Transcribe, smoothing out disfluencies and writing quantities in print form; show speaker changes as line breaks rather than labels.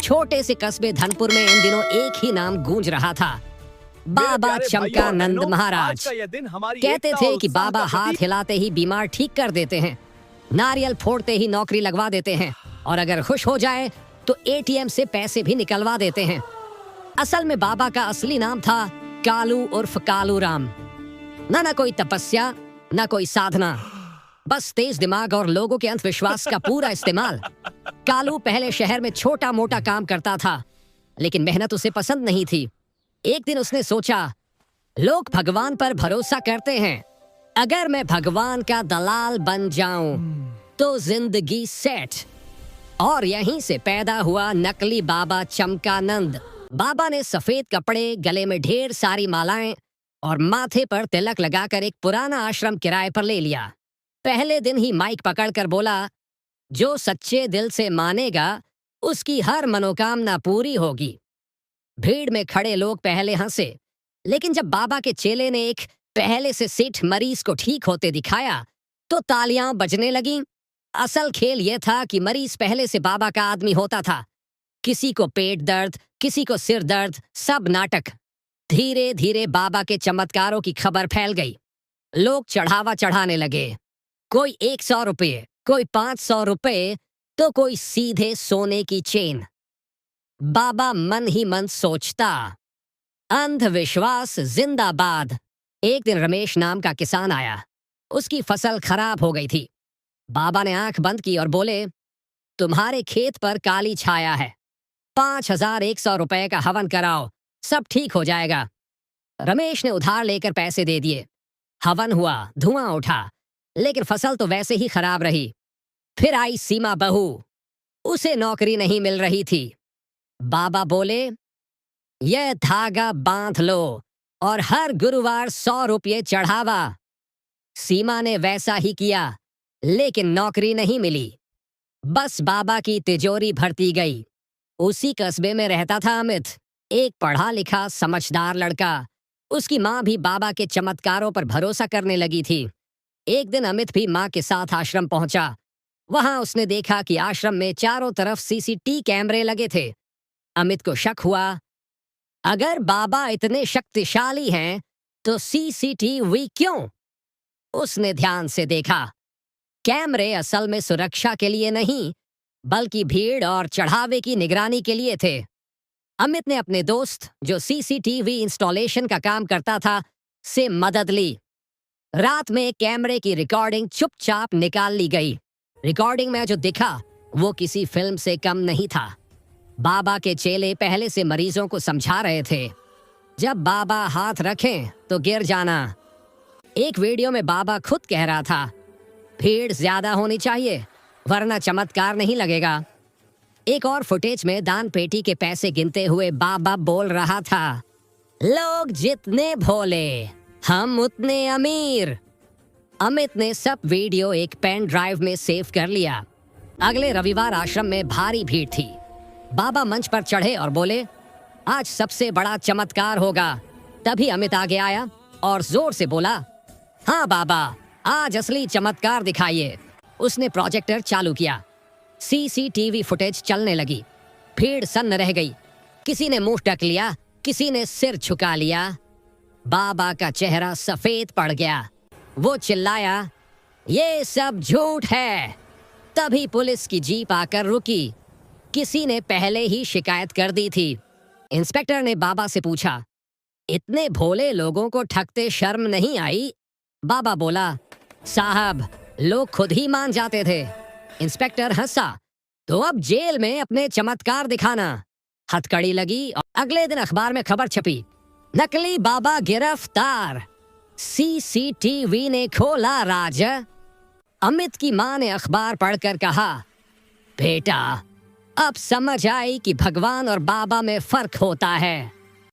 छोटे से कस्बे धनपुर में इन दिनों एक ही नाम गूंज रहा था, बाबा चमकानंद महाराज। कहते थे कि बाबा हाथ हिलाते ही बीमार ठीक कर देते हैं, नारियल फोड़ते ही नौकरी लगवा देते हैं, और अगर खुश हो जाए तो एटीएम से पैसे भी निकलवा देते हैं। असल में बाबा का असली नाम था कालू उर्फ कालू राम। ना कोई तपस्या, ना कोई साधना, बस तेज दिमाग और लोगों के अंधविश्वास का पूरा इस्तेमाल। कालू पहले शहर में छोटा मोटा काम करता था, लेकिन मेहनत उसे पसंद नहीं थी। एक दिन उसने सोचा, लोग भगवान पर भरोसा करते हैं, अगर मैं भगवान का दलाल बन जाऊं तो जिंदगी सेट। और यहीं से पैदा हुआ नकली बाबा चमकानंद। बाबा ने सफेद कपड़े, गले में ढेर सारी मालाएं और माथे पर तिलक लगाकर एक पुराना आश्रम किराए पर ले लिया। पहले दिन ही माइक पकड़कर बोला, जो सच्चे दिल से मानेगा उसकी हर मनोकामना पूरी होगी। भीड़ में खड़े लोग पहले हंसे, लेकिन जब बाबा के चेले ने एक पहले से सेठ मरीज को ठीक होते दिखाया तो तालियां बजने लगीं। असल खेल यह था कि मरीज पहले से बाबा का आदमी होता था। किसी को पेट दर्द, किसी को सिर दर्द, सब नाटक। धीरे धीरे बाबा के चमत्कारों की खबर फैल गई। लोग चढ़ावा चढ़ाने लगे, कोई 100 रुपये, कोई 500 रुपये, तो कोई सीधे सोने की चेन। बाबा मन ही मन सोचता, अंधविश्वास जिंदाबाद। एक दिन रमेश नाम का किसान आया। उसकी फसल खराब हो गई थी। बाबा ने आंख बंद की और बोले, तुम्हारे खेत पर काली छाया है, 5100 रुपए का हवन कराओ, सब ठीक हो जाएगा। रमेश ने उधार लेकर पैसे दे दिए। हवन हुआ, धुआं उठा, लेकिन फसल तो वैसे ही खराब रही। फिर आई सीमा बहू, उसे नौकरी नहीं मिल रही थी। बाबा बोले, यह धागा बांध लो और हर गुरुवार 100 रुपये चढ़ावा। सीमा ने वैसा ही किया, लेकिन नौकरी नहीं मिली। बस बाबा की तिजोरी भरती गई। उसी कस्बे में रहता था अमित, एक पढ़ा लिखा समझदार लड़का। उसकी माँ भी बाबा के चमत्कारों पर भरोसा करने लगी थी। एक दिन अमित भी माँ के साथ आश्रम पहुंचा। वहां उसने देखा कि आश्रम में चारों तरफ सीसीटीवी कैमरे लगे थे। अमित को शक हुआ, अगर बाबा इतने शक्तिशाली हैं तो सीसीटीवी क्यों? उसने ध्यान से देखा, कैमरे असल में सुरक्षा के लिए नहीं, बल्कि भीड़ और चढ़ावे की निगरानी के लिए थे। अमित ने अपने दोस्त, जो सीसीटीवी इंस्टॉलेशन का काम करता था, से मदद ली। रात में कैमरे की रिकॉर्डिंग चुपचाप निकाल ली गई। रिकॉर्डिंग में जो दिखा वो किसी फिल्म से कम नहीं था। बाबा के चेले पहले से मरीजों को समझा रहे थे, जब बाबा हाथ रखें तो गिर जाना। एक वीडियो में बाबा खुद कह रहा था, भीड़ ज्यादा होनी चाहिए वरना चमत्कार नहीं लगेगा। एक और फुटेज में दान पेटी के पैसे गिनते हुए बाबा बोल रहा था, लोग जितने भोले हम उतने अमीर। अमित ने सब वीडियो एक पेन ड्राइव में सेव कर लिया। अगले रविवार आश्रम में भारी भीड़ थी। बाबा मंच पर चढ़े और बोले, आज सबसे बड़ा चमत्कार होगा। तभी अमित आगे आया और जोर से बोला, हाँ बाबा, आज असली चमत्कार दिखाइए। उसने प्रोजेक्टर चालू किया। सीसीटीवी फुटेज चलने लगी। भीड़ सन्न रह गई। किसी ने मुंह ढक लिया, किसी ने सिर झुका लिया। बाबा का चेहरा सफेद पड़ गया। वो चिल्लाया, ये सब झूठ है। तभी पुलिस की जीप आकर रुकी। किसी ने पहले ही शिकायत कर दी थी। इंस्पेक्टर ने बाबा से पूछा, इतने भोले लोगों को ठगते शर्म नहीं आई? बाबा बोला, साहब, लोग खुद ही मान जाते थे। इंस्पेक्टर हंसा, तो अब जेल में अपने चमत्कार दिखाना। हथकड़ी लगी और अगले दिन अखबार में खबर छपी, नकली बाबा गिरफ्तार, सीसीटीवी ने खोला राज। अमित की मां ने अखबार पढ़कर कहा, बेटा, अब समझ आई कि भगवान और बाबा में फर्क होता है।